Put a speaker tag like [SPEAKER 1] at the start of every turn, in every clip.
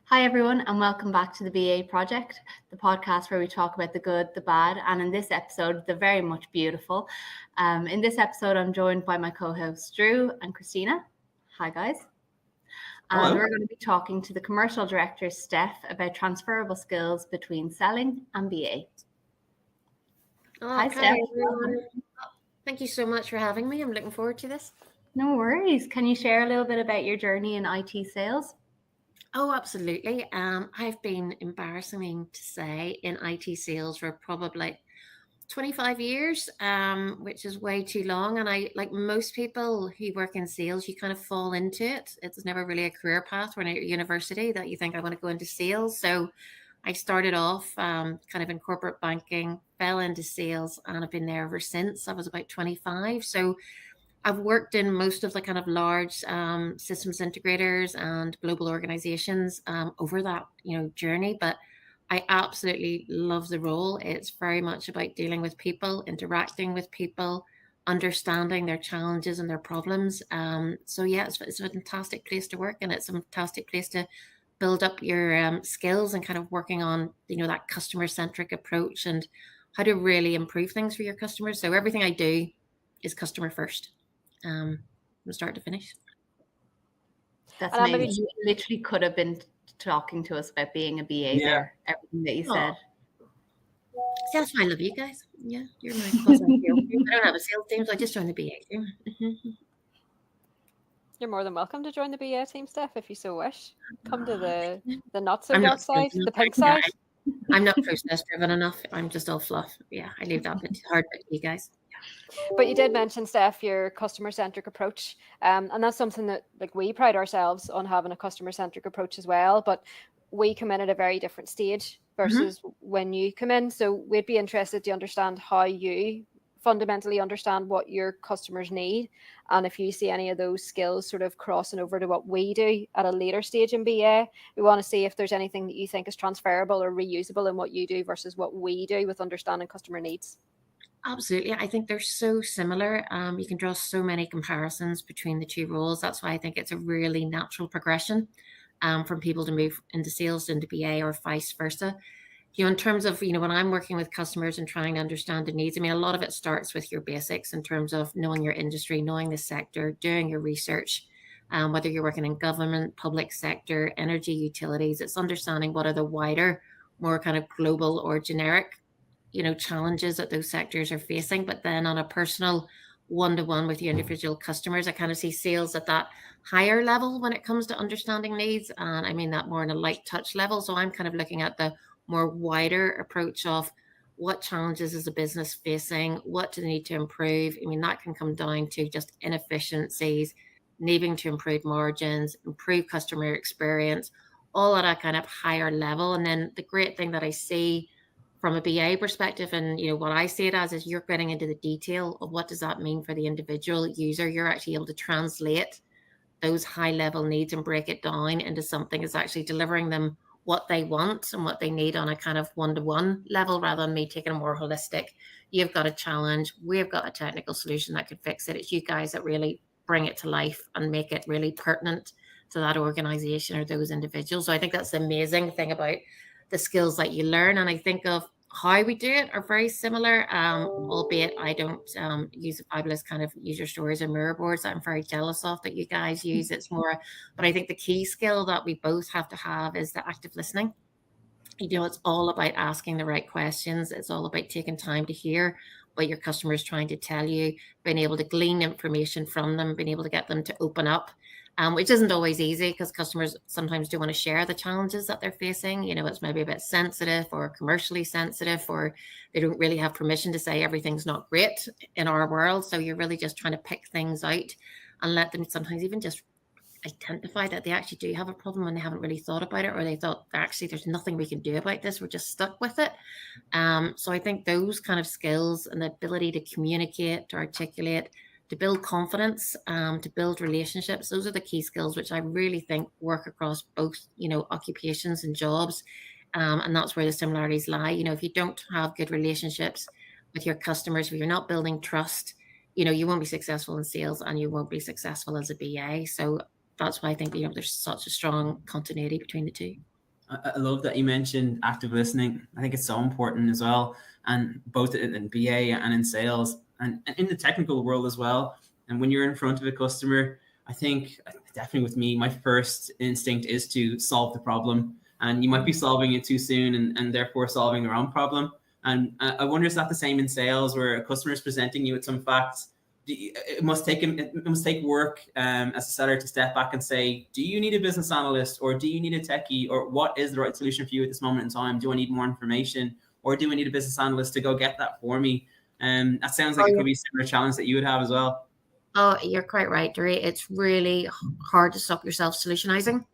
[SPEAKER 1] Hi, everyone, and welcome back to the BA Project, the podcast where we talk about the good, the bad, and in this episode, the very much beautiful. In this episode, I'm joined by my co-hosts, Drew and Christina. Hi, guys. And we're going to be talking to the commercial director, Steph, about transferable skills between selling and BA. Hi, Steph.
[SPEAKER 2] Everyone. Thank you so much for having me. I'm looking forward to this.
[SPEAKER 1] No worries. Can you share a little bit about your journey in IT sales?
[SPEAKER 2] Oh, absolutely. I've been, embarrassing to say, in IT sales for probably 25 years, which is way too long. And I, like most people who work in sales, you kind of fall into it. It's never really a career path when you're at university that you think I want to go into sales. So I started off kind of in corporate banking, fell into sales, and I've been there ever since. I was about 25. So I've worked in most of the kind of large systems integrators and global organizations over that journey, but I absolutely love the role. It's very much about dealing with people, interacting with people, understanding their challenges and their problems. So yeah, it's a fantastic place to work, and it's a fantastic place to build up your skills and kind of working on that customer centric approach and how to really improve things for your customers. So everything I do is customer first. From start to finish.
[SPEAKER 1] That's amazing. You literally could have been talking to us about being a BA there, everything that you said.
[SPEAKER 2] See, that's why I love you guys. Yeah, you're my close sales team. I don't have a sales team, so I just joined the BA team.
[SPEAKER 3] You're more than welcome to join the BA team, Steph, if you so wish. Come to the not so dark side, the pink side.
[SPEAKER 2] I'm not process driven enough. I'm just all fluff. Yeah, I leave that bit hard bit to you guys.
[SPEAKER 3] But you did mention, Steph, your customer-centric approach, and that's something that we pride ourselves on, having a customer-centric approach as well. But we come in at a very different stage versus when you come in. So we'd be interested to understand how you fundamentally understand what your customers need, and if you see any of those skills sort of crossing over to what we do at a later stage in BA. We want to see if there's anything that you think is transferable or reusable in what you do versus what we do with understanding customer needs.
[SPEAKER 2] Absolutely. I think they're so similar. You can draw so many comparisons between the two roles. That's why I think it's a really natural progression from people to move into sales into BA or vice versa. In terms of, when I'm working with customers and trying to understand the needs, a lot of it starts with your basics in terms of knowing your industry, knowing the sector, doing your research, whether you're working in government, public sector, energy, utilities. It's understanding what are the wider, more kind of global or generic challenges that those sectors are facing. But then on a personal one-to-one with your individual customers, I kind of see sales at that higher level when it comes to understanding needs. And I mean that more on a light touch level. So I'm kind of looking at the more wider approach of what challenges is a business facing, what do they need to improve. That can come down to just inefficiencies, needing to improve margins, improve customer experience, all at a kind of higher level. And then the great thing that I see from a BA perspective, and what I see it as, is you're getting into the detail of what does that mean for the individual user. You're actually able to translate those high level needs and break it down into something that's actually delivering them what they want and what they need on a kind of one-to-one level, rather than me taking a more holistic, you've got a challenge, we've got a technical solution that could fix it. It's you guys that really bring it to life and make it really pertinent to that organization or those individuals. So I think that's the amazing thing about the skills that you learn. And I think of how we do it are very similar, albeit I don't use the fabulous kind of user stories or mirror boards that I'm very jealous of that you guys use. It's more, but I think the key skill that we both have to have is the active listening. It's all about asking the right questions. It's all about taking time to hear what your customer is trying to tell you, being able to glean information from them, being able to get them to open up. Which isn't always easy because customers sometimes do want to share the challenges that they're facing. It's maybe a bit sensitive or commercially sensitive, or they don't really have permission to say everything's not great in our world. So you're really just trying to pick things out and let them sometimes even just identify that they actually do have a problem when they haven't really thought about it, or they thought actually there's nothing we can do about this, we're just stuck with it. So I think those kind of skills and the ability to communicate, to articulate, to build confidence, to build relationships, those are the key skills which I really think work across both occupations and jobs. And that's where the similarities lie. If you don't have good relationships with your customers, if you're not building trust, you won't be successful in sales and you won't be successful as a BA. So that's why I think there's such a strong continuity between the two.
[SPEAKER 4] I love that you mentioned active listening. I think it's so important as well, and both in BA and in sales and in the technical world as well. And when you're in front of a customer, I think definitely with me, my first instinct is to solve the problem. And you might be solving it too soon and therefore solving the wrong problem. And I wonder, is that the same in sales where a customer is presenting you with some facts? It must take work as a seller to step back and say, do you need a business analyst, or do you need a techie, or what is the right solution for you at this moment in time? Do I need more information, or do I need a business analyst to go get that for me? That sounds like it could be a similar challenge that you would have as well.
[SPEAKER 2] Oh, you're quite right, Doree. It's really hard to stop yourself solutionizing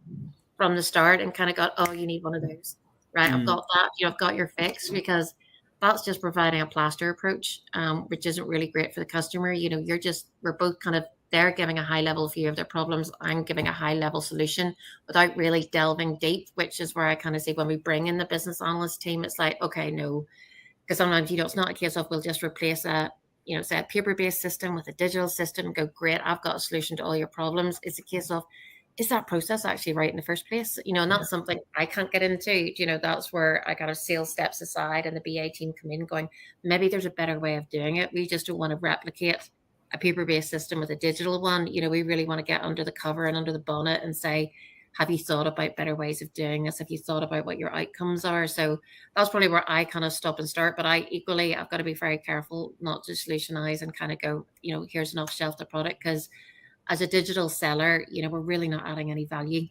[SPEAKER 2] from the start and kind of got, oh, you need one of those, right? I've got that, I've got your fix, because that's just providing a plaster approach, which isn't really great for the customer. We're both kind of, they're giving a high level view of their problems. I'm giving a high level solution without really delving deep, which is where I kind of say when we bring in the business analyst team, it's like, okay, no, because sometimes, it's not a case of we'll just replace say a paper-based system with a digital system and go, great, I've got a solution to all your problems. It's a case of, is that process actually right in the first place? And that's something I can't get into. That's where I got a sales steps aside and the BA team come in going, maybe there's a better way of doing it. We just don't want to replicate a paper-based system with a digital one. We really want to get under the cover and under the bonnet and say, have you thought about better ways of doing this? Have you thought about what your outcomes are? So that's probably where I kind of stop and start. But I've got to be very careful not to solutionize and kind of go, here's an off-shelf the product, because as a digital seller, we're really not adding any value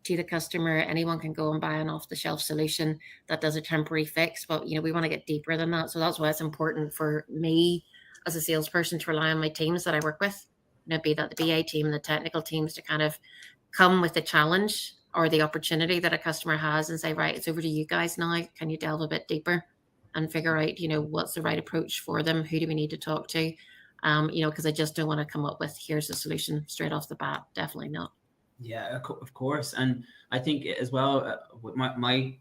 [SPEAKER 2] to the customer. Anyone can go and buy an off-the-shelf solution that does a temporary fix, but we want to get deeper than that. So that's why it's important for me as a salesperson to rely on my teams that I work with, be that the BA team and the technical teams, to kind of come with the challenge or the opportunity that a customer has and say, right, it's over to you guys now. Can you delve a bit deeper and figure out, what's the right approach for them? Who do we need to talk to? Because I just don't want to come up with, here's a solution straight off the bat. Definitely not.
[SPEAKER 4] Yeah, of course. And I think as well, with my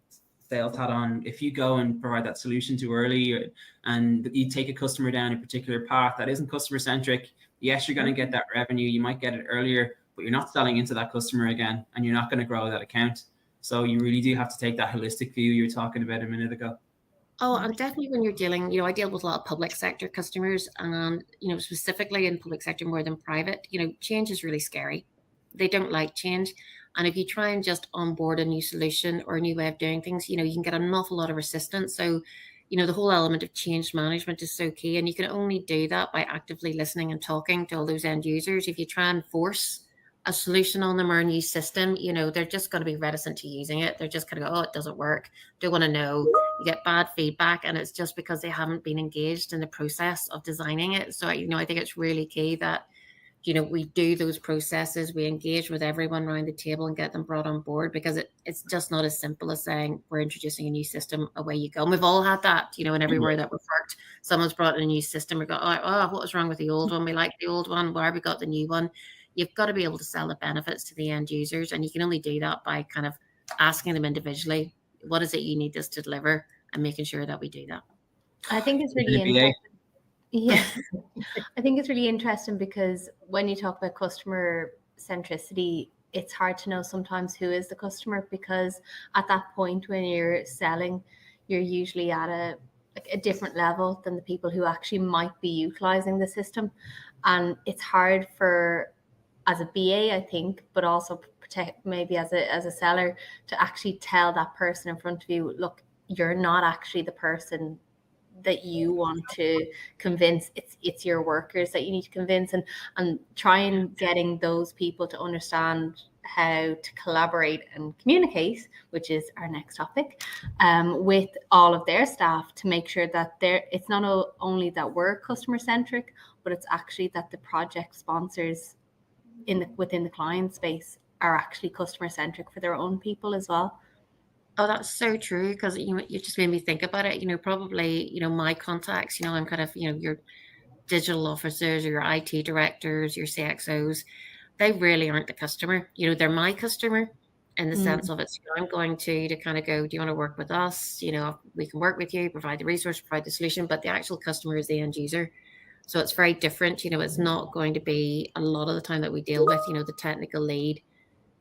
[SPEAKER 4] sales hat on, if you go and provide that solution too early and you take a customer down a particular path that isn't customer centric, yes, you're going to get that revenue. You might get it earlier, but you're not selling into that customer again, and you're not going to grow that account. So you really do have to take that holistic view you were talking about a minute ago.
[SPEAKER 2] Oh, and definitely when you're dealing, I deal with a lot of public sector customers, and, specifically in public sector more than private, change is really scary. They don't like change. And if you try and just onboard a new solution or a new way of doing things, you can get an awful lot of resistance. So, the whole element of change management is so key. And you can only do that by actively listening and talking to all those end users. If you try and force a solution on them or a new system, they're just going to be reticent to using it. They're just going to go, oh, it doesn't work. Don't want to know. You get bad feedback, and it's just because they haven't been engaged in the process of designing it. So, I think it's really key that, we do those processes, we engage with everyone around the table and get them brought on board, because it's just not as simple as saying, we're introducing a new system, away you go. And we've all had that, and everywhere that we've worked, someone's brought in a new system, we go, oh, what was wrong with the old one? We like the old one. Why have we got the new one? You've got to be able to sell the benefits to the end users. And you can only do that by kind of asking them individually, what is it you need us to deliver, and making sure that we do that.
[SPEAKER 1] I think it's really interesting. Yeah, I think it's really interesting, because when you talk about customer centricity, it's hard to know sometimes who is the customer, because at that point when you're selling, you're usually at a different level than the people who actually might be utilizing the system. And it's hard for, as a BA, I think, but also maybe as a seller, to actually tell that person in front of you, look, you're not actually the person that you want to convince. It's your workers that you need to convince, and try and getting those people to understand how to collaborate and communicate, which is our next topic, with all of their staff, to make sure that it's not only that we're customer centric, but it's actually that the project sponsors within the client space are actually customer centric for their own people as well.
[SPEAKER 2] Oh, that's so true, because you just made me think about it. Probably, my contacts, I'm kind of, your digital officers or your IT directors, your CXOs, they really aren't the customer. They're my customer in the sense of it's, I'm going to kind of go, do you want to work with us? We can work with you, provide the resource, provide the solution, but the actual customer is the end user. So it's very different. It's not going to be a lot of the time that we deal with, the technical lead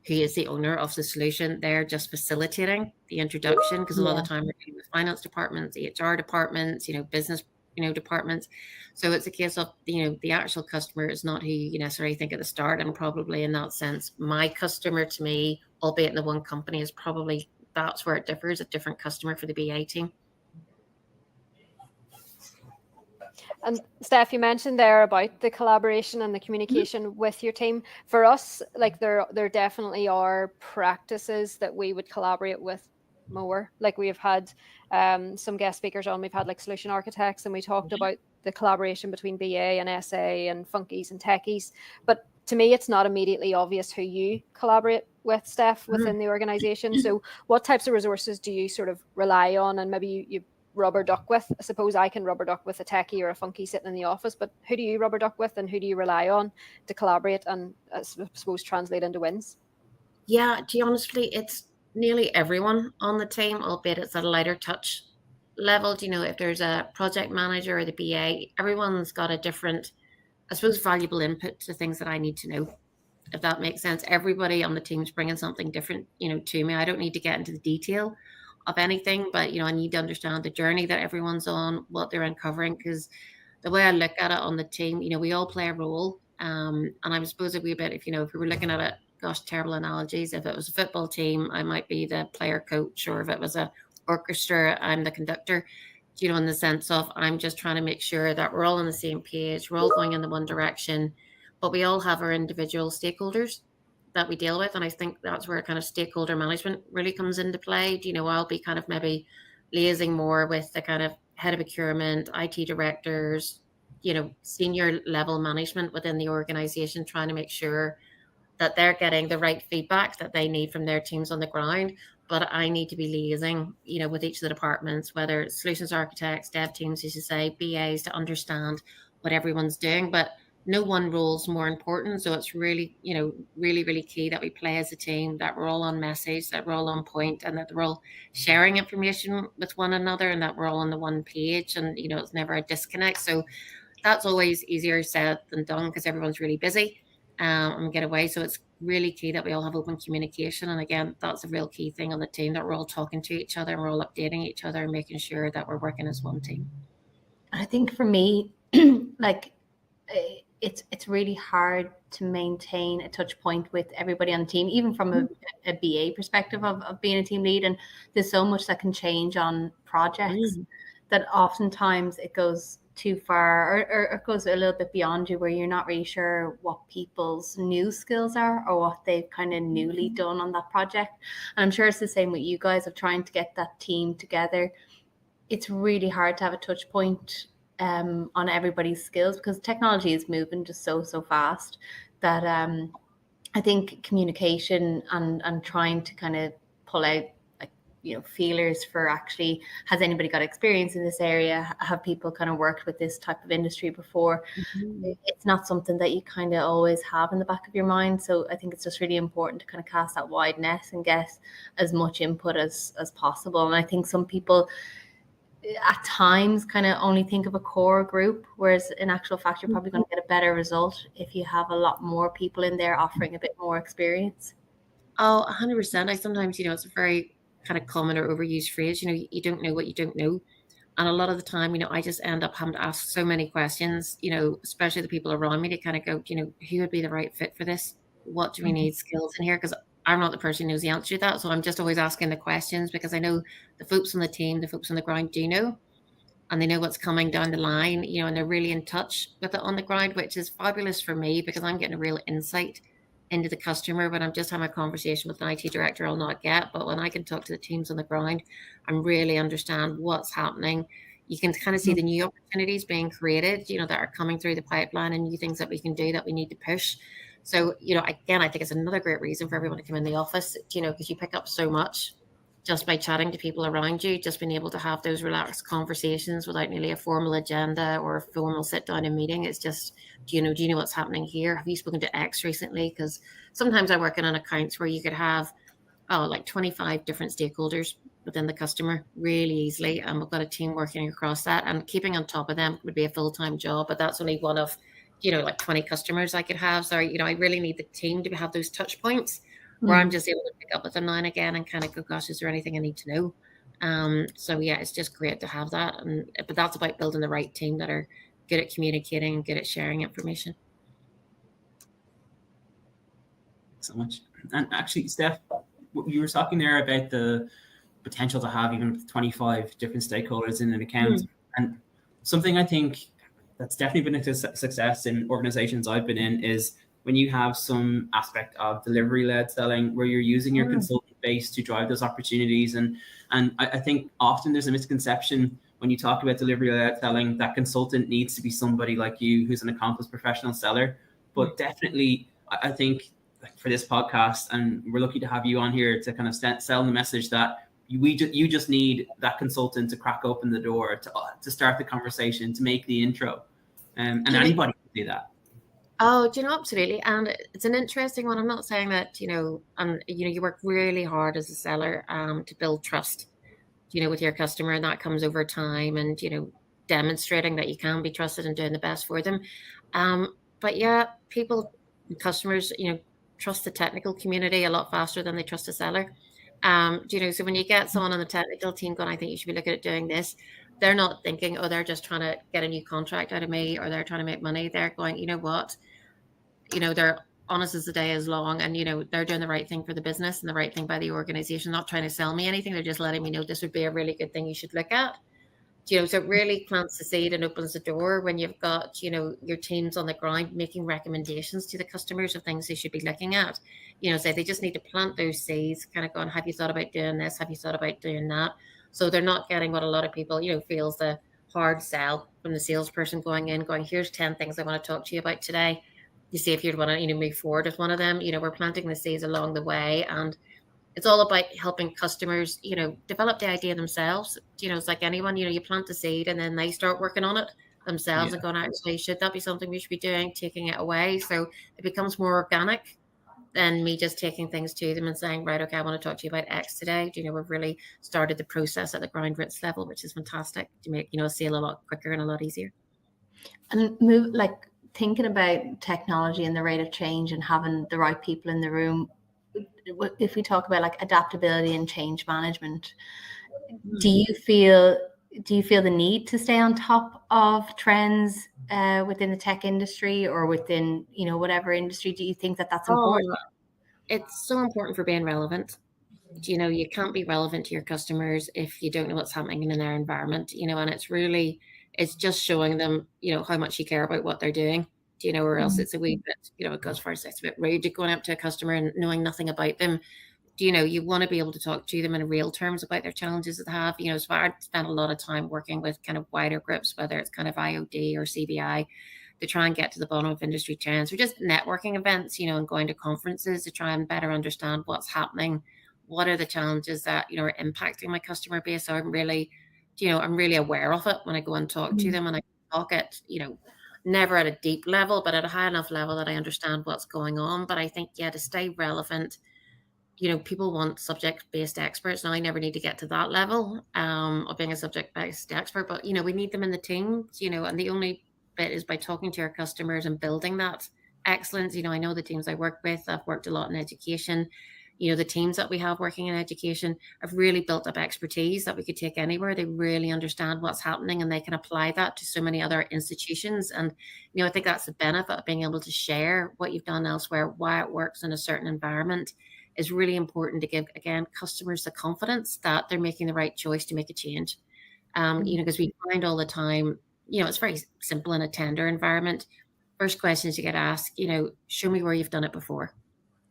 [SPEAKER 2] who is the owner of the solution. They're just facilitating the introduction, because a lot of the time we're dealing with finance departments, HR departments, business, departments. So it's a case of, the actual customer is not who you necessarily think at the start. And probably in that sense, my customer to me, albeit in the one company, is probably, that's where it differs, a different customer for the BA team.
[SPEAKER 3] And Steph, you mentioned there about the collaboration and the communication with your team. For us, like there definitely are practices that we would collaborate with more. Like we have had some guest speakers on. We've had like solution architects, and we talked about the collaboration between BA and SA and funkies and techies. But to me, it's not immediately obvious who you collaborate with, Steph, within the organization. So what types of resources do you sort of rely on, and maybe you rubber duck with? I suppose I can rubber duck with a techie or a funky sitting in the office, but who do you rubber duck with, and who do you rely on to collaborate and, I suppose, translate into wins?
[SPEAKER 2] Yeah, to be honestly, it's nearly everyone on the team, albeit it's at a lighter touch level. If there's a project manager or the BA, everyone's got a different, I suppose, valuable input to things that I need to know, if that makes sense. Everybody on the team's bringing something different, to me. I don't need to get into the detail of anything, but I need to understand the journey that everyone's on, what they're uncovering, because the way I look at it on the team, we all play a role. And I suppose if we were looking at it, gosh, terrible analogies. If it was a football team, I might be the player coach, or if it was a orchestra, I'm the conductor. In the sense of, I'm just trying to make sure that we're all on the same page, we're all going in the one direction, but we all have our individual stakeholders that we deal with. And I think that's where kind of stakeholder management really comes into play. I'll be kind of maybe liaising more with the kind of head of procurement, IT directors, senior level management within the organization, trying to make sure that they're getting the right feedback that they need from their teams on the ground. But I need to be liaising, with each of the departments, whether it's solutions architects, dev teams, as you say, BAs, to understand what everyone's doing. But no one role is more important. So it's really, really, really key that we play as a team, that we're all on message, that we're all on point, and that we're all sharing information with one another, and that we're all on the one page, and, it's never a disconnect. So that's always easier said than done, because everyone's really busy and get away. So it's really key that we all have open communication. And again, that's a real key thing on the team, that we're all talking to each other, and we're all updating each other, and making sure that we're working as one team.
[SPEAKER 1] I think for me, like, it's really hard to maintain a touch point with everybody on the team, even from a BA perspective of being a team lead. And there's so much that can change on projects that oftentimes it goes too far, or it goes a little bit beyond you, where you're not really sure what people's new skills are, or what they've kind of newly done on that project. And I'm sure it's the same with you guys of trying to get that team together. It's really hard to have a touch point on everybody's skills, because technology is moving just so fast that I think communication and trying to kind of pull out, like, feelers for, actually, has anybody got experience in this area? Have people kind of worked with this type of industry before? It's not something that you kind of always have in the back of your mind. So I think it's just really important to kind of cast that wide net and get as much input as possible. And I think some people at times kind of only think of a core group, whereas in actual fact, you're probably going to get a better result if you have a lot more people in there offering a bit more experience.
[SPEAKER 2] Oh, 100%. I sometimes, it's a very kind of common or overused phrase, you don't know what you don't know. And a lot of the time, I just end up having to ask so many questions, especially the people around me, to kind of go, who would be the right fit for this? What do we need skills in here? Because I'm not the person who knows the answer to that. So I'm just always asking the questions, because I know the folks on the team, the folks on the ground do know, and they know what's coming down the line, and they're really in touch with it on the ground, which is fabulous for me, because I'm getting a real insight into the customer. When I'm just having a conversation with an IT director, I'll not get, but when I can talk to the teams on the ground and really understand what's happening, you can kind of see the new opportunities being created, that are coming through the pipeline, and new things that we can do that we need to push. So, again, I think it's another great reason for everyone to come in the office, because you pick up so much just by chatting to people around you, just being able to have those relaxed conversations without nearly a formal agenda or a formal sit down and meeting. It's just, do you know what's happening here? Have you spoken to X recently? Because sometimes I work in an accounts where you could have, like 25 different stakeholders within the customer really easily. And we've got a team working across that, and keeping on top of them would be a full-time job, but that's only one of, like 20 customers I could have. So, I really need the team to have those touch points where I'm just able to pick up with them now and again and kind of go, gosh, is there anything I need to know? So yeah, it's just great to have that. But that's about building the right team that are good at communicating and good at sharing information.
[SPEAKER 4] So much. And actually, Steph, you were talking there about the potential to have even 25 different stakeholders in an account. And something I think that's definitely been a success in organizations I've been in is when you have some aspect of delivery-led selling where you're using your consultant base to drive those opportunities. And I think often there's a misconception when you talk about delivery-led selling that consultant needs to be somebody like you who's an accomplished professional seller. But definitely, I think for this podcast, and we're lucky to have you on here to kind of sell the message that you just need that consultant to crack open the door, to start the conversation, to make the intro, and anybody can do that.
[SPEAKER 2] Oh, do you know, absolutely. And it's an interesting one. I'm not saying that, you work really hard as a seller to build trust, with your customer, and that comes over time and, demonstrating that you can be trusted and doing the best for them. But yeah, customers, trust the technical community a lot faster than they trust a seller. So when you get someone on the technical team going, I think you should be looking at doing this, they're not thinking, oh, they're just trying to get a new contract out of me, or they're trying to make money. They're going, you know what? They're honest as the day is long, and, they're doing the right thing for the business and the right thing by the organization, not trying to sell me anything. They're just letting me know this would be a really good thing you should look at. So it really plants the seed and opens the door when you've got, your teams on the ground making recommendations to the customers of things they should be looking at. So they just need to plant those seeds, kind of going, have you thought about doing this? Have you thought about doing that? So they're not getting what a lot of people, feels the hard sell from the salesperson going, here's 10 things I want to talk to you about today. You see if you'd want to, move forward with one of them. We're planting the seeds along the way, and it's all about helping customers, develop the idea themselves. It's like anyone, you plant the seed and then they start working on it themselves and going, actually, should that be something we should be doing, taking it away? So it becomes more organic than me just taking things to them and saying, right, okay, I want to talk to you about X today. We've really started the process at the ground roots level, which is fantastic to make, a sale a lot quicker and a lot easier.
[SPEAKER 1] And thinking about technology and the rate of change and having the right people in the room, if we talk about adaptability and change management, do you feel the need to stay on top of trends within the tech industry or within whatever industry? Do you think that that's important?
[SPEAKER 2] It's so important for being relevant. You can't be relevant to your customers if you don't know what's happening in their environment, and it's just showing them, how much you care about what they're doing. Or else it's a wee bit, it goes for it's a bit rude to going up to a customer and knowing nothing about them. You want to be able to talk to them in real terms about their challenges that they have. So I spent a lot of time working with kind of wider groups, whether it's kind of IOD or CBI, to try and get to the bottom of industry trends, or just networking events, and going to conferences to try and better understand what's happening. What are the challenges that, are impacting my customer base? So I'm really aware of it when I go and talk to them, and I talk at, never at a deep level, but at a high enough level that I understand what's going on. But I think, to stay relevant, people want subject-based experts. Now, I never need to get to that level of being a subject-based expert, but, we need them in the team, and the only bit is by talking to our customers and building that excellence. I know the teams I work with, I've worked a lot in education. The teams that we have working in education have really built up expertise that we could take anywhere. They really understand what's happening, and they can apply that to so many other institutions. And, I think that's the benefit of being able to share what you've done elsewhere, why it works in a certain environment is really important to give, again, customers the confidence that they're making the right choice to make a change. Because we find all the time, it's very simple in a tender environment. First questions you get asked, show me where you've done it before.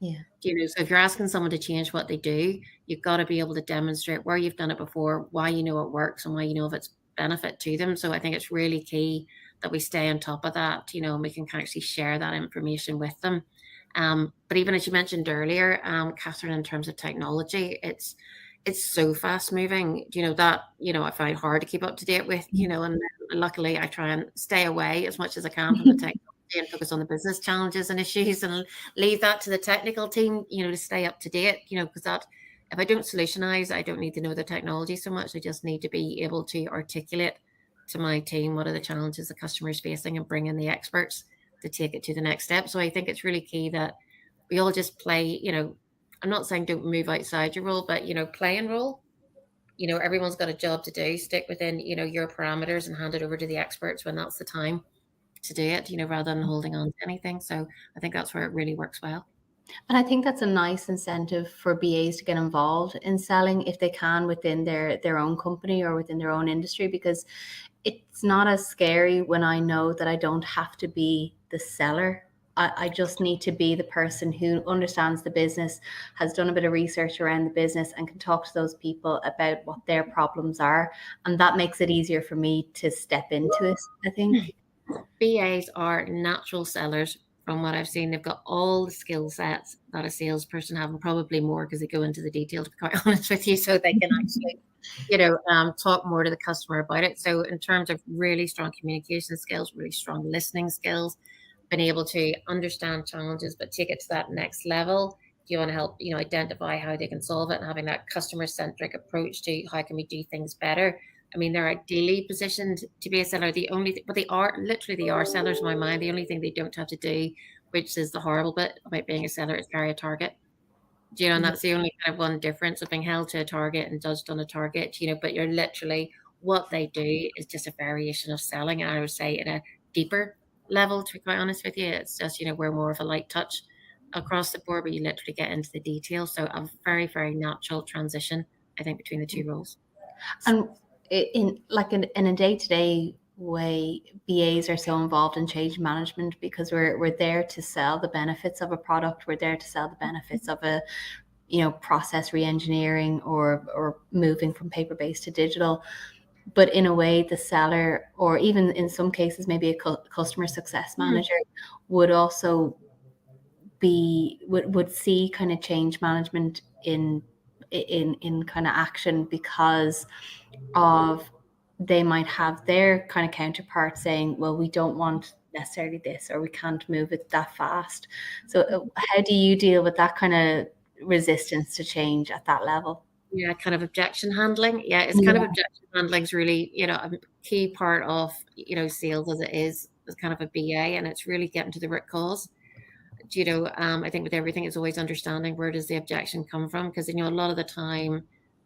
[SPEAKER 1] Yeah.
[SPEAKER 2] So if you're asking someone to change what they do, you've got to be able to demonstrate where you've done it before, why it works, and why if it's benefit to them. So I think it's really key that we stay on top of that, and we can actually share that information with them. But even as you mentioned earlier, Catherine, in terms of technology, it's so fast moving, that, I find hard to keep up to date with, and luckily I try and stay away as much as I can from the technology and focus on the business challenges and issues, and leave that to the technical team, to stay up to date, because that, if I don't solutionize, I don't need to know the technology so much. I just need to be able to articulate to my team what are the challenges the customer is facing and bring in the experts to take it to the next step. So I think it's really key that we all just play, I'm not saying don't move outside your role, but, play and role. Everyone's got a job to do. Stick within, your parameters and hand it over to the experts when that's the time to do it, rather than holding on to anything. So I think that's where it really works well.
[SPEAKER 1] And I think that's a nice incentive for BAs to get involved in selling if they can within their own company or within their own industry, because it's not as scary when I know that I don't have to be the seller. I just need to be the person who understands the business, has done a bit of research around the business, and can talk to those people about what their problems are. And that makes it easier for me to step into it, I think.
[SPEAKER 2] BAs are natural sellers. From what I've seen, they've got all the skill sets that a salesperson have, and probably more because they go into the detail, to be quite honest with you, so they can actually, talk more to the customer about it. So in terms of really strong communication skills, really strong listening skills, being able to understand challenges, but take it to that next level. Do you want to help, identify how they can solve it, and having that customer-centric approach to how can we do things better. I mean, they're ideally positioned to be a seller. But they are sellers in my mind. The only thing they don't have to do, which is the horrible bit about being a seller, is carry a target. And that's the only kind of one difference of being held to a target and judged on a target, but you're literally, what they do is just a variation of selling. And I would say at a deeper level, to be quite honest with you, it's just, we're more of a light touch across the board, but you literally get into the details. So a very, very natural transition, I think, between the two roles.
[SPEAKER 1] And in a day-to-day way, BAs are so involved in change management because we're there to sell the benefits of a product. We're there to sell the benefits of a process re-engineering or moving from paper-based to digital. But in a way, the seller, or even in some cases maybe a customer success manager, would also would see kind of change management in kind of action, because of they might have their kind of counterpart saying, well, we don't want necessarily this, or we can't move it that fast. So how do you deal with that kind of resistance to change at that level?
[SPEAKER 2] Yeah, kind of objection handling. Yeah, it's kind of objection handling is really, a key part of, sales as it is kind of a BA, and it's really getting to the root cause. I think with everything, it's always understanding where does the objection come from, because, a lot of the time,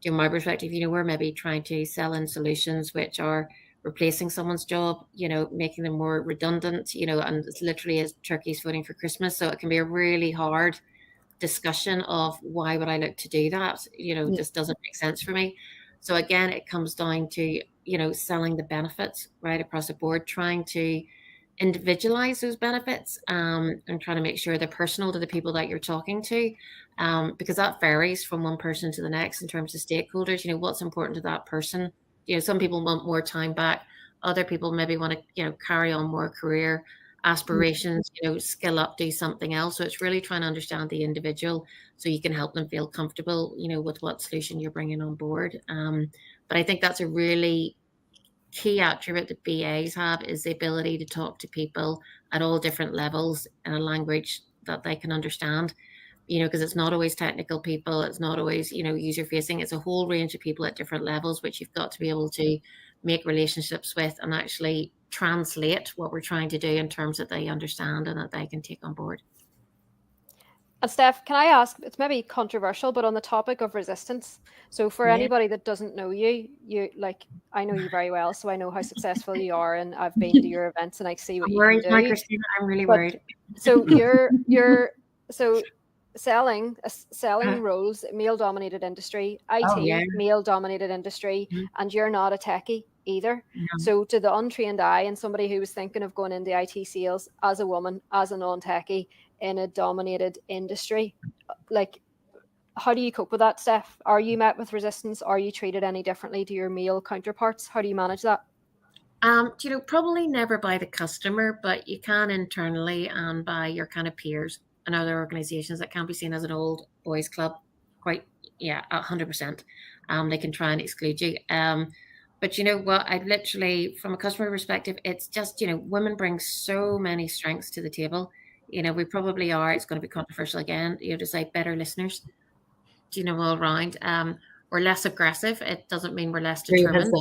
[SPEAKER 2] my perspective, we're maybe trying to sell in solutions which are replacing someone's job, making them more redundant, and it's literally as turkeys voting for Christmas. So it can be a really hard discussion of why would I look to do that? This doesn't make sense for me. So again, it comes down to, selling the benefits right across the board, trying to individualize those benefits, and trying to make sure they're personal to the people that you're talking to, because that varies from one person to the next in terms of stakeholders. What's important to that person. Some people want more time back. Other people maybe want to, carry on more career aspirations, skill up, do something else. So it's really trying to understand the individual so you can help them feel comfortable, with what solution you're bringing on board. But I think that's a really key attribute that BAs have, is the ability to talk to people at all different levels in a language that they can understand, because it's not always technical people. It's not always, user facing. It's a whole range of people at different levels, which you've got to be able to make relationships with and actually translate what we're trying to do in terms that they understand and that they can take on board.
[SPEAKER 3] And Steph, can I ask, it's maybe controversial, but on the topic of resistance. So for anybody that doesn't know you, I know you very well, so I know how successful you are, and I've been to your events and I see what you can do.
[SPEAKER 2] Christina, I'm really worried.
[SPEAKER 3] So selling roles, male-dominated industry, IT, male-dominated industry, and you're not a techie either. No. So to the untrained eye and somebody who was thinking of going into IT sales as a woman, as a non-techie in a dominated industry, how do you cope with that, Steph? Are you met with resistance? Are you treated any differently to your male counterparts? How do you manage that?
[SPEAKER 2] Probably never by the customer, but you can internally and by your kind of peers and other organizations that can be seen as an old boys club. 100%. They can try and exclude you. But you know what? I literally, from a customer perspective, it's just, women bring so many strengths to the table. We probably are, it's going to be controversial again, to say better listeners, all around. We're less aggressive. It doesn't mean we're less determined.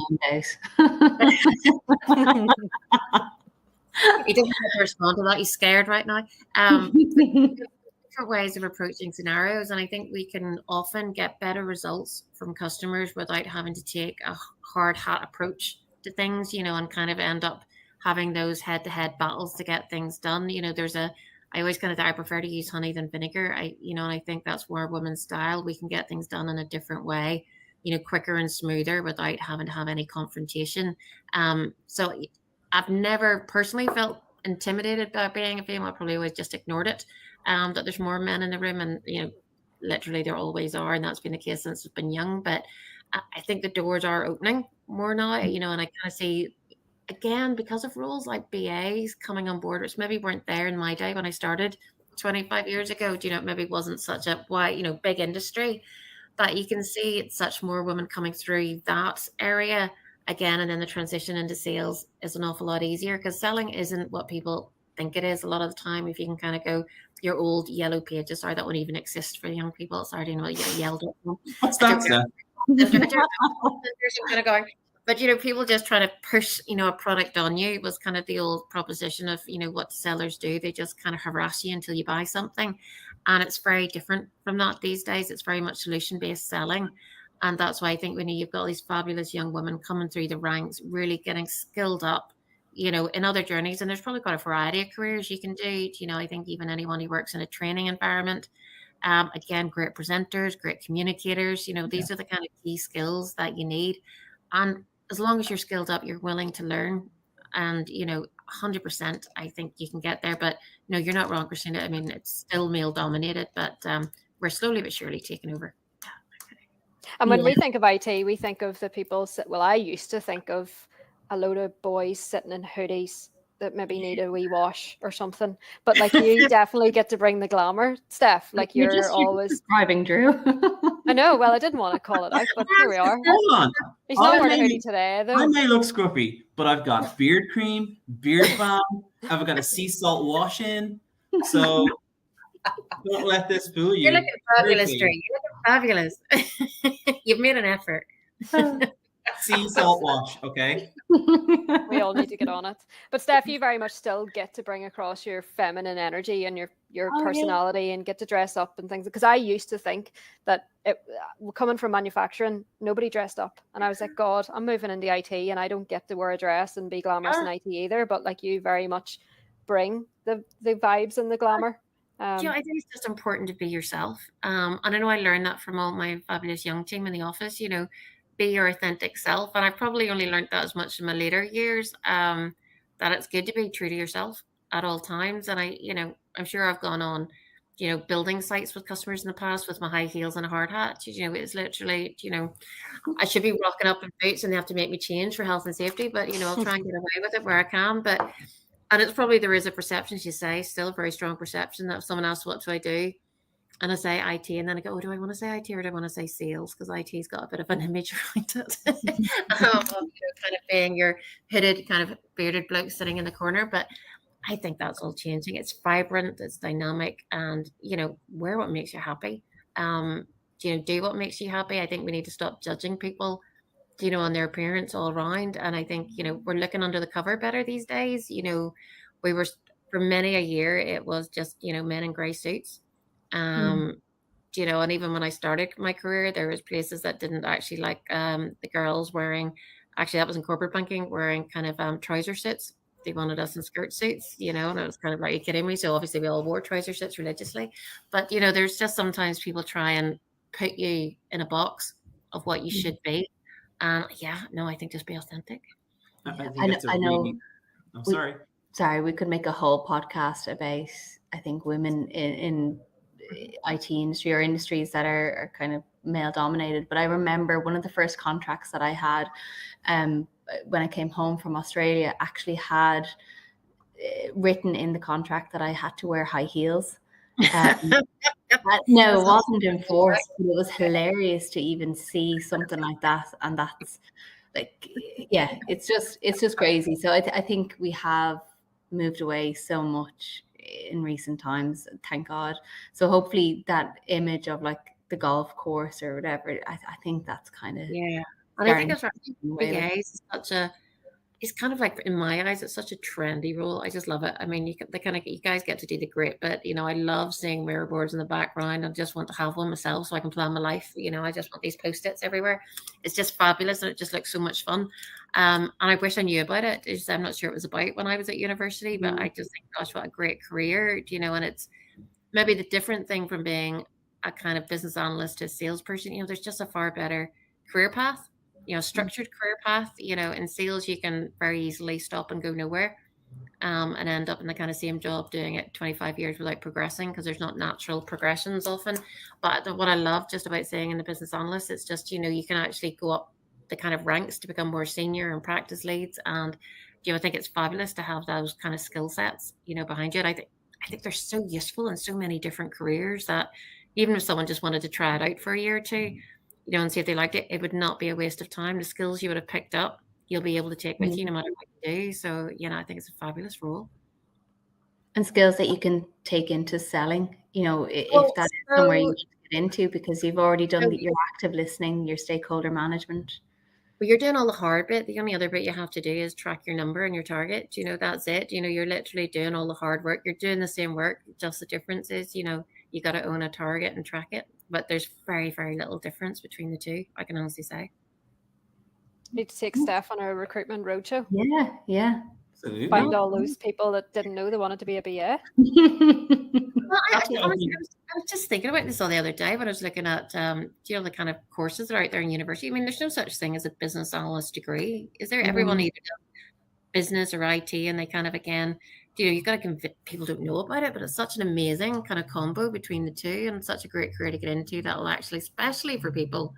[SPEAKER 2] He doesn't have to respond to that. He's scared right now. different ways of approaching scenarios, and I think we can often get better results from customers without having to take a hard hat approach to things, and kind of end up having those head-to-head battles to get things done. I always kind of, I prefer to use honey than vinegar. And I think that's more women's style. We can get things done in a different way, quicker and smoother without having to have any confrontation. So I've never personally felt intimidated by being a female. I probably always just ignored it. That there's more men in the room, and literally there always are, and that's been the case since I've been young. But I think the doors are opening more now, and I kind of see, again, because of roles like BAs coming on board, which maybe weren't there in my day when I started 25 years ago. It maybe wasn't such a wide, big industry, but you can see it's such more women coming through that area again, and then the transition into sales is an awful lot easier, because selling isn't what people think it is a lot of the time. If you can kind of go your old yellow pages, sorry, that won't even exist for young people. Sorry, I didn't know you yelled at them.
[SPEAKER 4] What's that, Steph?
[SPEAKER 2] Kind of going, but people just try to push a product on you was kind of the old proposition of what sellers do. They just kind of harass you until you buy something, and it's very different from that these days. It's very much solution-based selling. And that's why I think when you've got these fabulous young women coming through the ranks, really getting skilled up, in other journeys. And there's probably quite a variety of careers you can do. I think even anyone who works in a training environment, again, great presenters, great communicators, these are the kind of key skills that you need. And as long as you're skilled up, you're willing to learn. And, 100%, I think you can get there. But no, you're not wrong, Christina. I mean, it's still male dominated, but we're slowly but surely taking over.
[SPEAKER 3] And when we think of IT, we think of the people, I used to think of a load of boys sitting in hoodies that maybe need a wee wash or something. But like you definitely get to bring the glamour, Steph. Like you're always
[SPEAKER 1] describing Drew.
[SPEAKER 3] I know. Well, I didn't want to call it out, but here we are.
[SPEAKER 4] Hold on.
[SPEAKER 3] He's not wearing a hoodie today, though.
[SPEAKER 4] I may look scruffy, but I've got beard cream, beard balm. I've got a sea salt wash in. So don't let this fool you.
[SPEAKER 2] You're looking fabulous, Drew. You're looking fabulous. You've made an effort.
[SPEAKER 4] Sea salt wash, okay?
[SPEAKER 3] We all need to get on it. But Steph, you very much still get to bring across your feminine energy and your personality and get to dress up and things. Because I used to think that coming from manufacturing, nobody dressed up. And I was like, God, I'm moving into IT and I don't get to wear a dress and be glamorous in IT either. But like you very much bring the vibes and the glamour.
[SPEAKER 2] I think it's just important to be yourself. And I know I learned that from all my fabulous young team in the office, be your authentic self. And I've probably only learned that as much in my later years, that it's good to be true to yourself at all times. And I'm sure I've gone on, building sites with customers in the past with my high heels and a hard hat. It's literally, I should be rocking up in boots and they have to make me change for health and safety, but, I'll try and get away with it where I can. And it's probably, there is a perception, as you say, still a very strong perception that if someone asks, what do I do? And I say IT, and then I go, oh, do I want to say IT or do I want to say sales? Because IT's got a bit of an image around it. Kind of being your hooded, kind of bearded bloke sitting in the corner. But I think that's all changing. It's vibrant, it's dynamic, and, wear what makes you happy. Do what makes you happy. I think we need to stop judging people, on their appearance all around. And I think, we're looking under the cover better these days. We were, for many a year, it was just, men in grey suits. And even when I started my career, there was places that didn't actually like the girls wearing, actually that was in corporate banking, wearing kind of trouser suits. They wanted us in skirt suits, and it was kind of like, are you kidding me? So obviously we all wore trouser suits religiously. But, there's just sometimes people try and put you in a box of what you should be. And I think just be authentic.
[SPEAKER 1] I know.
[SPEAKER 4] I'm sorry.
[SPEAKER 1] Sorry, we could make a whole podcast about, I think, women in IT industry or industries that are kind of male dominated. But I remember one of the first contracts that I had when I came home from Australia actually had written in the contract that I had to wear high heels. No, it wasn't enforced, but it was hilarious to even see something like that. And that's like, it's just crazy. So I think we have moved away so much in recent times, thank God. So hopefully that image of like the golf course or whatever, I think that's kind of
[SPEAKER 2] and I think it's right. BAs is such a it's kind of like, in my eyes, it's such a trendy role. I just love it. I mean, you guys get to do the great bit. I love seeing mirror boards in the background. I just want to have one myself so I can plan my life. I just want these post-its everywhere. It's just fabulous, and it just looks so much fun. And I wish I knew about it. I'm not sure it was about when I was at university, but I just think, gosh, what a great career, and it's maybe the different thing from being a kind of business analyst to a salesperson. There's just a far better career path. Structured career path. In sales, you can very easily stop and go nowhere, and end up in the kind of same job doing it 25 years without progressing, because there's not natural progressions often. But what I love just about saying in the business analyst, it's just, you can actually go up the kind of ranks to become more senior and practice leads. And, I think it's fabulous to have those kind of skill sets, behind you. And I think they're so useful in so many different careers that even if someone just wanted to try it out for a year or two, and see if they liked it, it would not be a waste of time. The skills you would have picked up, you'll be able to take with you no matter what you do. So, I think it's a fabulous role.
[SPEAKER 1] And skills that you can take into selling, if that is somewhere you want to get into, because you've already done your active listening, your stakeholder management.
[SPEAKER 2] Well, you're doing all the hard bit. The only other bit you have to do is track your number and your target. That's it. You're literally doing all the hard work. You're doing the same work. Just the difference is, you got to own a target and track it. But there's very, very little difference between the two, I can honestly say.
[SPEAKER 3] Need to take Steph on a recruitment roadshow.
[SPEAKER 1] Yeah.
[SPEAKER 4] Absolutely.
[SPEAKER 3] Find all those people that didn't know they wanted to be a BA.
[SPEAKER 2] Well, I was just thinking about this the other day when I was looking at, the kind of courses that are out there in university. I mean, there's no such thing as a business analyst degree. Is there? Everyone either does business or IT, and they kind of, again, you've got to convince people don't know about it, but it's such an amazing kind of combo between the two, and such a great career to get into that will actually, especially for people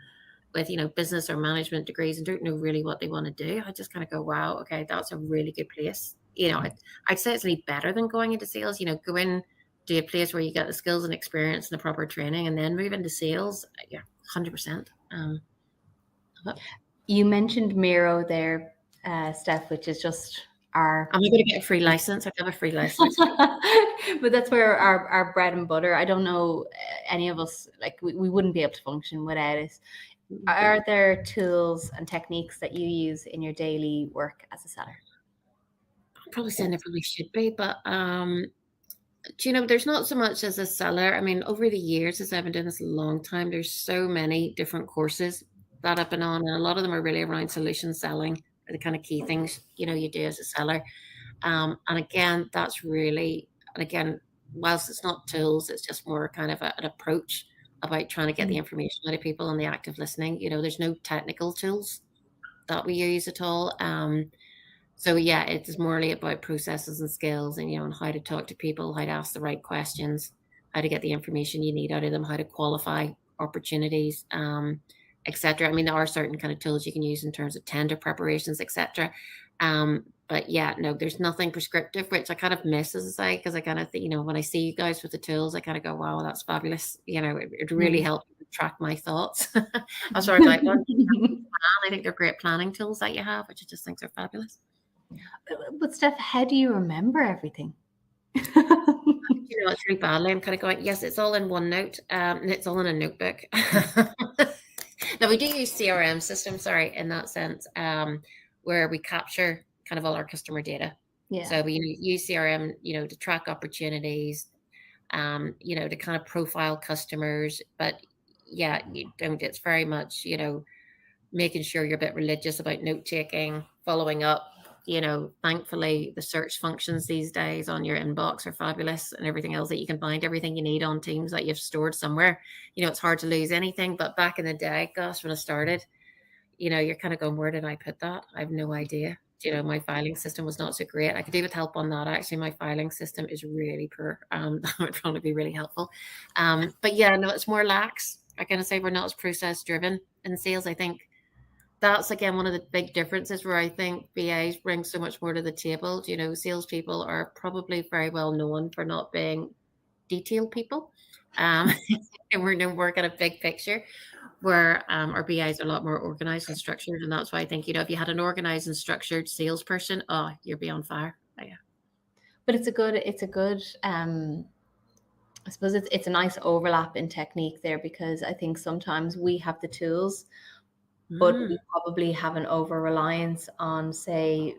[SPEAKER 2] with, business or management degrees and don't know really what they want to do. I just kind of go, wow, okay, that's a really good place. I'd say it's really better than going into sales. Go in to a place where you get the skills and experience and the proper training, and then move into sales. Yeah, 100%.
[SPEAKER 1] You mentioned Miro there, Steph, which is just our...
[SPEAKER 2] I'm going to get a free license. I have a free license.
[SPEAKER 1] But that's where our bread and butter. I don't know any of us, like we wouldn't be able to function without it. Are there tools and techniques that you use in your daily work as a seller?
[SPEAKER 2] I'm probably saying there probably should be, but there's not so much as a seller. I mean, over the years, as I've been doing this a long time, there's so many different courses that I've been on, and a lot of them are really around solution selling, are the kind of key things you do as a seller. And again, that's really, and again, whilst it's not tools, it's just more kind of an approach about trying to get the information out of people and the active listening. There's no technical tools that we use at all. So yeah, it is morely about processes and skills, and and how to talk to people, how to ask the right questions, how to get the information you need out of them, how to qualify opportunities, etc. I mean, there are certain kind of tools you can use in terms of tender preparations, etc. But yeah, no, there's nothing prescriptive, which I kind of miss, as I say, because I kind of think, when I see you guys with the tools, I kind of go, wow, that's fabulous. It really helped me track my thoughts. I'm sorry, like, I think they're great planning tools that you have, which I just think are fabulous.
[SPEAKER 1] But Steph, how do you remember everything?
[SPEAKER 2] It's really badly. I'm kind of going, yes, it's all in OneNote, and it's all in a notebook. Now, we do use CRM systems, in that sense, where we capture kind of all our customer data.
[SPEAKER 1] Yeah.
[SPEAKER 2] So we use CRM, to track opportunities, to kind of profile customers. But yeah, it's very much, making sure you're a bit religious about note taking, following up. Thankfully, the search functions these days on your inbox are fabulous, and everything else that you can find everything you need on Teams that you've stored somewhere. It's hard to lose anything. But back in the day, gosh, when I started, you're kind of going, where did I put that? I have no idea. My filing system was not so great. I could do with help on that. Actually, my filing system is really poor. That would probably be really helpful. But yeah, no, it's more lax. I kind of say we're not as process driven in sales. I think that's, again, one of the big differences where I think BAs bring so much more to the table. Salespeople are probably very well known for not being detailed people. And we're known work at a big picture, where our BAs are a lot more organized and structured. And that's why I think, if you had an organized and structured salesperson, you'd be on fire. Yeah.
[SPEAKER 1] But it's a good, I suppose it's a nice overlap in technique there, because I think sometimes we have the tools, but we probably have an over reliance on, say,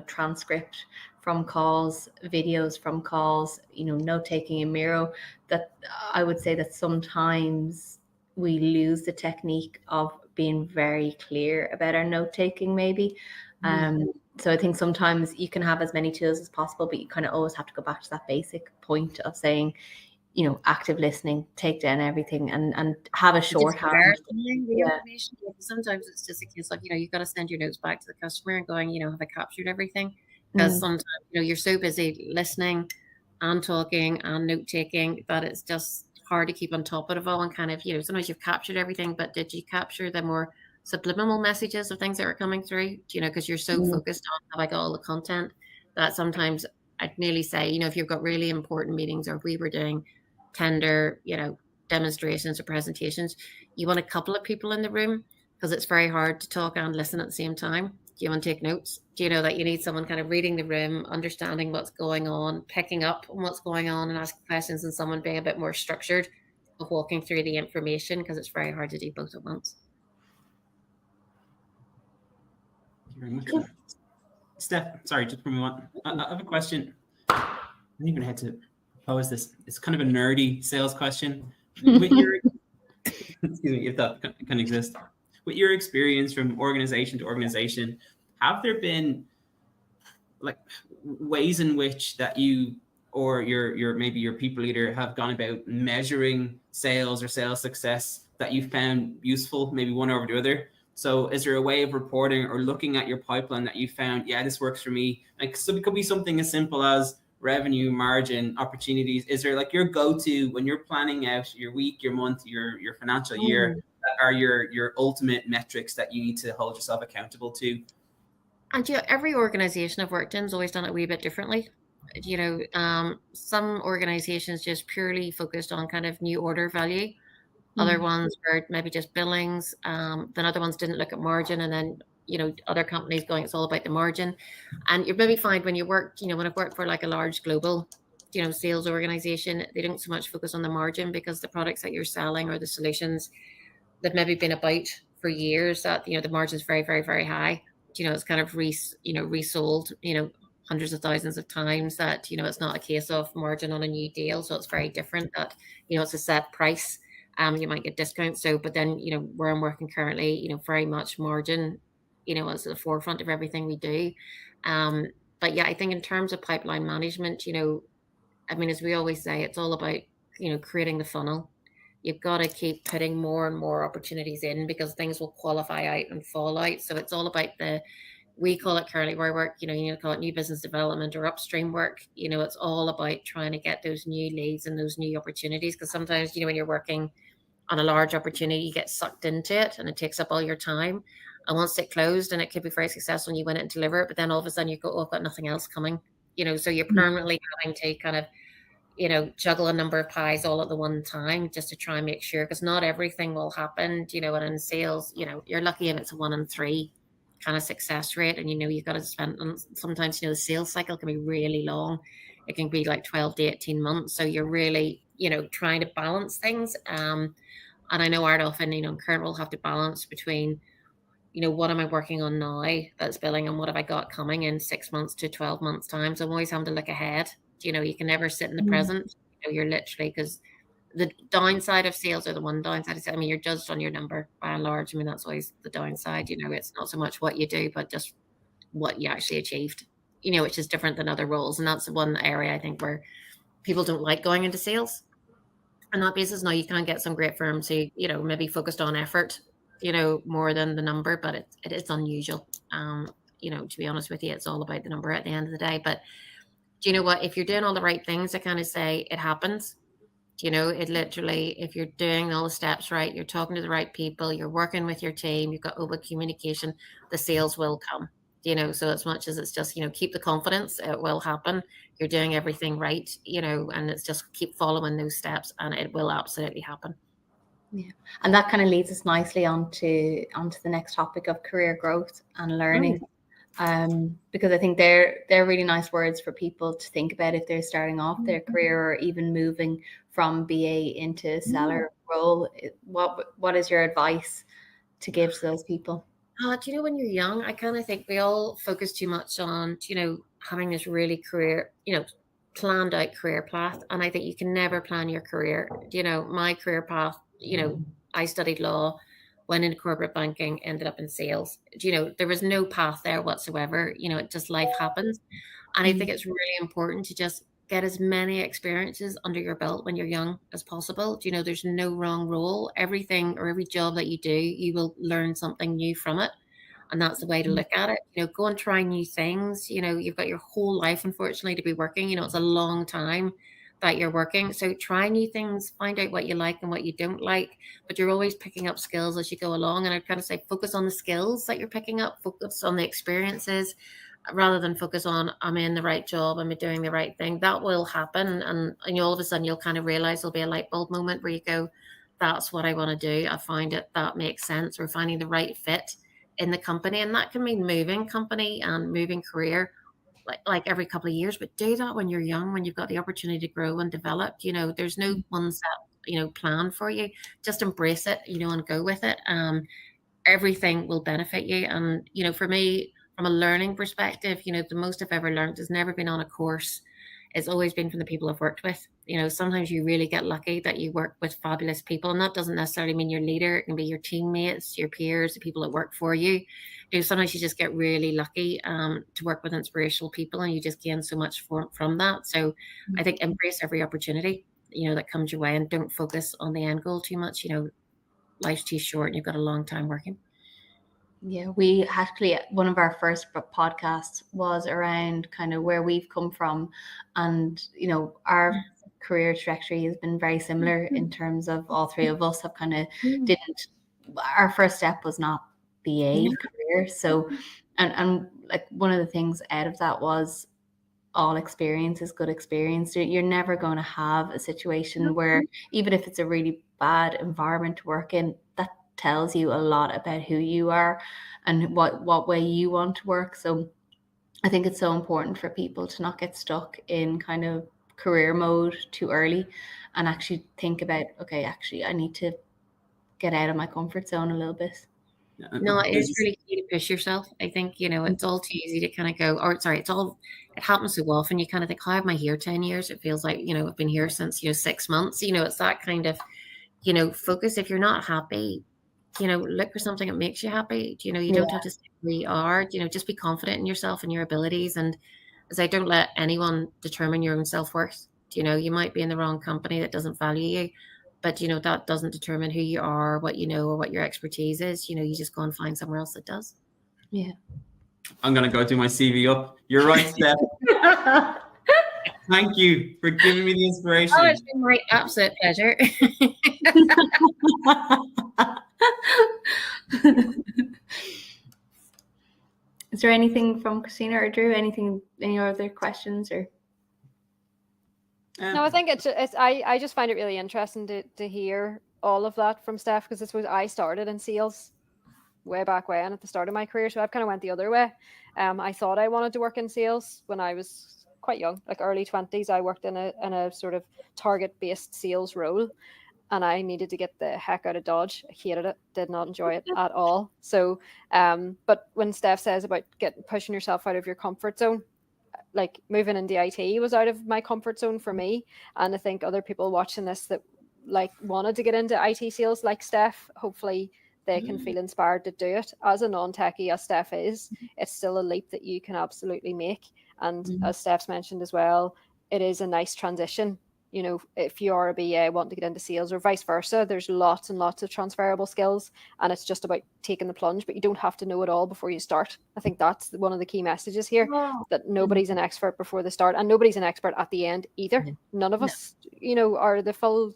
[SPEAKER 1] transcript from calls, videos from calls, note taking in Miro, that I would say that sometimes we lose the technique of being very clear about our note taking, maybe. So I think sometimes you can have as many tools as possible, but you kind of always have to go back to that basic point of saying, active listening, take down everything, and have a shorthand.
[SPEAKER 2] Information. Sometimes it's just a case of, you've got to send your notes back to the customer and going, have I captured everything? Because sometimes, you're so busy listening and talking and note taking that it's just hard to keep on top of it all, and kind of, sometimes you've captured everything, but did you capture the more subliminal messages of things that are coming through? Because you're so focused on, have I got all the content, that sometimes I'd nearly say, if you've got really important meetings, or if we were doing tender, demonstrations or presentations, you want a couple of people in the room, because it's very hard to talk and listen at the same time. Do you want to take notes? Do you know that you need someone kind of reading the room, understanding what's going on, picking up on what's going on and asking questions, and someone being a bit more structured of walking through the information, because it's very hard to do both at once.
[SPEAKER 4] Thank you very much. Steph, sorry, just from one. I have a question. I don't even had to pose this. It's kind of a nerdy sales question. With your, excuse me, if that can exist. With your experience from organization to organization, have there been like ways in which that you or your maybe your people leader have gone about measuring sales or sales success that you found useful, maybe one over the other? So is there a way of reporting or looking at your pipeline that you found, yeah, this works for me? Like, so it could be something as simple as revenue, margin, opportunities. Is there like your go-to when you're planning out your week, your month, your financial year, that are your ultimate metrics that you need to hold yourself accountable to?
[SPEAKER 2] And every organization I've worked in has always done it a wee bit differently. Some organizations just purely focused on kind of new order value. Other ones were maybe just billings. Then other ones didn't look at margin. And then, other companies going, it's all about the margin. And you maybe find when you work, when I've worked for like a large global, sales organization, they don't so much focus on the margin, because the products that you're selling or the solutions that maybe been about for years, that, the margin is very, very, very high. It's kind of resold, hundreds of thousands of times, that, it's not a case of margin on a new deal. So it's very different that, it's a set price. You might get discounts. So, but then, where I'm working currently, very much margin, is at the forefront of everything we do. But yeah, I think in terms of pipeline management, as we always say, it's all about, creating the funnel. You've got to keep putting more and more opportunities in, because things will qualify out and fall out. So it's all about we call it currently where I work, you call it new business development or upstream work. It's all about trying to get those new leads and those new opportunities. Because sometimes, when you're working on a large opportunity, you get sucked into it and it takes up all your time. And once it closed, and it could be very successful and you win it and deliver it, but then all of a sudden you go, oh, I've got nothing else coming. So you're permanently having to kind of, juggle a number of pies all at the one time, just to try and make sure, because not everything will happen, and in sales, you're lucky if it's a 1 in 3 kind of success rate. And, you've got to spend, and sometimes, the sales cycle can be really long. It can be like 12 to 18 months. So you're really, trying to balance things. And I know Art often, current will have to balance between, what am I working on now that's billing, and what have I got coming in 6 months to 12 months time. So I'm always having to look ahead. You can never sit in the present. You're literally, because the downside of sales, or the one downside is, you're judged on your number by and large. That's always the downside. It's not so much what you do, but just what you actually achieved, which is different than other roles. And that's one area I think where people don't like going into sales. On that basis, now you can get some great firms who, maybe focused on effort, more than the number, but it is unusual. To be honest with you, it's all about the number at the end of the day. But do you know what? If you're doing all the right things, I kind of say it happens. It literally, if you're doing all the steps right, you're talking to the right people, you're working with your team, you've got open communication, the sales will come. So as much as it's just, keep the confidence, it will happen. You're doing everything right, and it's just keep following those steps, and it will absolutely happen.
[SPEAKER 1] Yeah, and that kind of leads us nicely onto the next topic of career growth and learning. Because I think they're really nice words for people to think about if they're starting off their career, or even moving from BA into seller role. What is your advice to give to those people?
[SPEAKER 2] Do you know, when you're young, I kind of think we all focus too much on, having this really planned out career path. And I think you can never plan your career. My career path, I studied law, went into corporate banking, ended up in sales. There was no path there whatsoever. It just, life happens. And I think it's really important to just get as many experiences under your belt when you're young as possible. There's no wrong role. Everything or every job that you do, you will learn something new from it. And that's the way to look at it. Go and try new things. You've got your whole life, unfortunately, to be working. It's a long time that you're working. So try new things, find out what you like and what you don't like. But you're always picking up skills as you go along. And I'd kind of say focus on the skills that you're picking up, focus on the experiences, rather than focus on, I'm in the right job, I'm doing the right thing. That will happen. And all of a sudden you'll kind of realize there'll be a light bulb moment where you go, that's what I want to do. I find it, that makes sense. Or finding the right fit in the company. And that can mean moving company and moving career like every couple of years, but do that when you're young, when you've got the opportunity to grow and develop. There's no one set, plan for you. Just embrace it, and go with it. Everything will benefit you. And, for me, from a learning perspective, the most I've ever learned has never been on a course. It's always been from the people I've worked with. Sometimes you really get lucky that you work with fabulous people, and that doesn't necessarily mean your leader. It can be your teammates, your peers, the people that work for you. Sometimes you just get really lucky to work with inspirational people, and you just gain so much from that. So I think embrace every opportunity, that comes your way, and don't focus on the end goal too much. Life's too short and you've got a long time working.
[SPEAKER 1] Yeah, we actually, one of our first podcasts was around kind of where we've come from, and our career trajectory has been very similar in terms of all three of us have kind of our first step was not BA career. So and like one of the things out of that was all experience is good experience. You're never going to have a situation where, even if it's a really bad environment to work in, that tells you a lot about who you are and what way you want to work. So I think it's so important for people to not get stuck in kind of career mode too early, and actually think about, okay, actually I need to get out of my comfort zone a little bit.
[SPEAKER 2] No, it's really key to push yourself. I think, it's all too easy to kind of go, it happens so often. You kind of think, how am I here 10 years? It feels like, I've been here since, 6 months. It's that kind of, focus. If you're not happy, look for something that makes you happy. You don't have to stay where you are. Just be confident in yourself and your abilities. And as I don't let anyone determine your own self-worth. You might be in the wrong company that doesn't value you, but that doesn't determine who you are, what you know, or what your expertise is. You just go and find somewhere else that does.
[SPEAKER 1] Yeah.
[SPEAKER 4] I'm gonna go do my CV up. You're right, Steph. Thank you for giving me the inspiration.
[SPEAKER 2] Oh, it's been my absolute pleasure.
[SPEAKER 1] Is there anything from Christina or Drew? Any other questions or?
[SPEAKER 3] No, I think it's I just find it really interesting to hear all of that from Steph, because this was, I started in sales way back when at the start of my career, so I've kind of went the other way. I thought I wanted to work in sales when I was quite young, like early 20s. I worked in a sort of target-based sales role, and I needed to get the heck out of Dodge. I hated it, did not enjoy it at all. So, but when Steph says about pushing yourself out of your comfort zone, like moving into IT was out of my comfort zone for me. And I think other people watching this that like wanted to get into IT sales like Steph, hopefully they can feel inspired to do it. As a non-techie as Steph is, it's still a leap that you can absolutely make. And as Steph's mentioned as well, it is a nice transition. If you are a BA wanting to get into sales or vice versa, there's lots and lots of transferable skills, and it's just about taking the plunge, but you don't have to know it all before you start. I think that's one of the key messages here, that nobody's an expert before they start, and nobody's an expert at the end either. None of us, are the full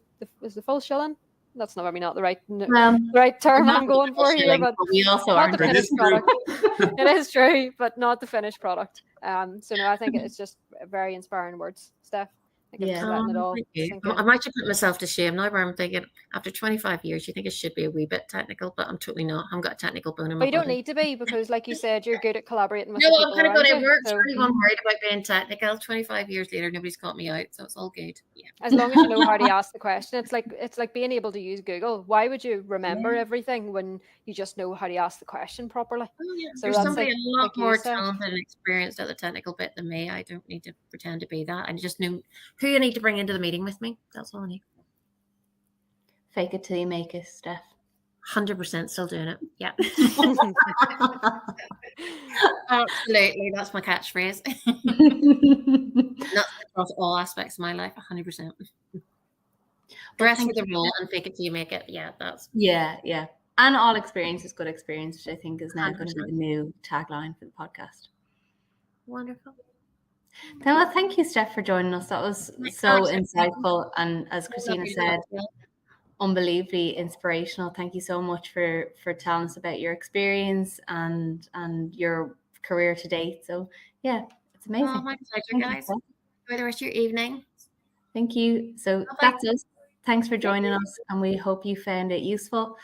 [SPEAKER 3] shilling. That's not maybe not the right term I'm going for here, but
[SPEAKER 1] we also
[SPEAKER 3] not
[SPEAKER 1] are
[SPEAKER 3] the finished product. It is true, but not the finished product. So no, I think it's just very inspiring words, Steph. Like it's letting it all
[SPEAKER 2] Thank you.
[SPEAKER 3] sink in.
[SPEAKER 2] I'm actually putting myself to shame now where I'm thinking after 25 years, you think it should be a wee bit technical, but I'm totally not. I've got a technical bone in my
[SPEAKER 3] But you don't
[SPEAKER 2] body.
[SPEAKER 3] need to be, because like you said, you're good at collaborating with
[SPEAKER 2] No,
[SPEAKER 3] the
[SPEAKER 2] I'm
[SPEAKER 3] people
[SPEAKER 2] kind of
[SPEAKER 3] around
[SPEAKER 2] going to
[SPEAKER 3] you.
[SPEAKER 2] work.
[SPEAKER 3] So
[SPEAKER 2] Not even worried about being technical. 25 years later, nobody's caught me out, so it's all good. Yeah.
[SPEAKER 3] as long as you know how to ask the question, it's like being able to use Google. Why would you remember
[SPEAKER 2] Yeah.
[SPEAKER 3] everything when you just know how to ask the question properly?
[SPEAKER 2] Oh, yeah.
[SPEAKER 3] So
[SPEAKER 2] There's
[SPEAKER 3] that's
[SPEAKER 2] somebody
[SPEAKER 3] like
[SPEAKER 2] a lot
[SPEAKER 3] you
[SPEAKER 2] more
[SPEAKER 3] said.
[SPEAKER 2] talented and experienced at the technical bit than me. I don't need to pretend to be that. I just know who I need to bring into the meeting with me. That's all I need.
[SPEAKER 1] Fake it till you make it, Steph.
[SPEAKER 2] 100% still doing it. Yeah. Absolutely. That's my catchphrase. That's across all aspects of my life, 100%. Dress for the role and fake it till you make it. Yeah, that's.
[SPEAKER 1] Yeah. And all experience is good experience, which I think is now going to be
[SPEAKER 2] 100%.
[SPEAKER 1] the new tagline for the podcast.
[SPEAKER 2] Wonderful.
[SPEAKER 1] Well, thank you, Steph, for joining us. That was so insightful, and as Christina said, unbelievably inspirational. Thank you so much for telling us about your experience and your career to date. So yeah, it's amazing.
[SPEAKER 2] Oh, my pleasure, guys. Enjoy the rest of your evening.
[SPEAKER 1] Thank you. So that's us. Thanks for joining us, and we hope you found it useful.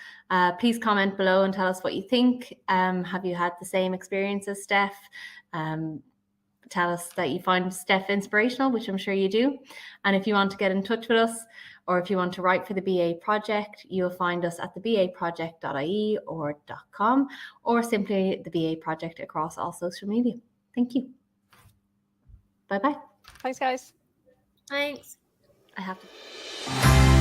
[SPEAKER 1] Please comment below and tell us what you think. Have you had the same experience as Steph? Tell us that you find Steph inspirational, which I'm sure you do. And if you want to get in touch with us, or if you want to write for the BA Project, you'll find us at thebaproject.ie or .com, or simply the BA Project across all social media. Thank you. Bye-bye.
[SPEAKER 3] Thanks, guys.
[SPEAKER 2] Thanks.
[SPEAKER 1] I have to.